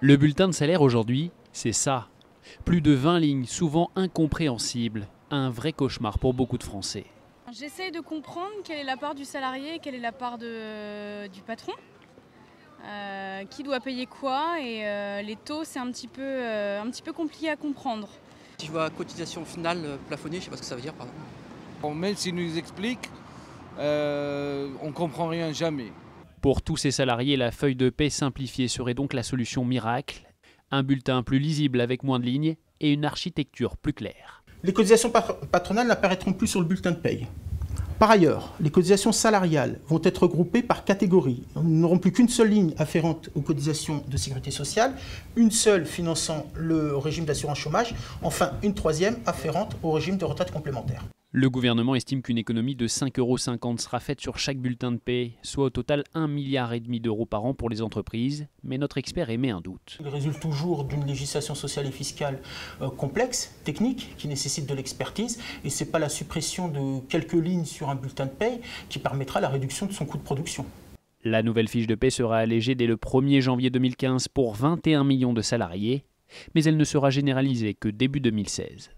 Le bulletin de salaire aujourd'hui, c'est ça. Plus de 20 lignes, souvent incompréhensibles. Un vrai cauchemar pour beaucoup de Français. J'essaye de comprendre quelle est la part du salarié et quelle est la part du patron. Qui doit payer quoi et les taux, c'est un petit peu compliqué à comprendre. Si je vois cotisation finale plafonnée, je ne sais pas ce que ça veut dire, pardon. Bon, même s'ils nous expliquent, on ne comprend rien jamais. Pour tous ces salariés, la feuille de paie simplifiée serait donc la solution miracle. Un bulletin plus lisible avec moins de lignes et une architecture plus claire. Les cotisations patronales n'apparaîtront plus sur le bulletin de paye. Par ailleurs, les cotisations salariales vont être regroupées par catégorie. Nous n'aurons plus qu'une seule ligne afférente aux cotisations de sécurité sociale, une seule finançant le régime d'assurance chômage, enfin une troisième afférente au régime de retraite complémentaire. Le gouvernement estime qu'une économie de 5,50 € sera faite sur chaque bulletin de paie, soit au total 1,5 milliard d'euros par an pour les entreprises. Mais notre expert émet un doute. Il résulte toujours d'une législation sociale et fiscale complexe, technique, qui nécessite de l'expertise. Et ce n'est pas la suppression de quelques lignes sur un bulletin de paie qui permettra la réduction de son coût de production. La nouvelle fiche de paie sera allégée dès le 1er janvier 2015 pour 21 millions de salariés, mais elle ne sera généralisée que début 2016.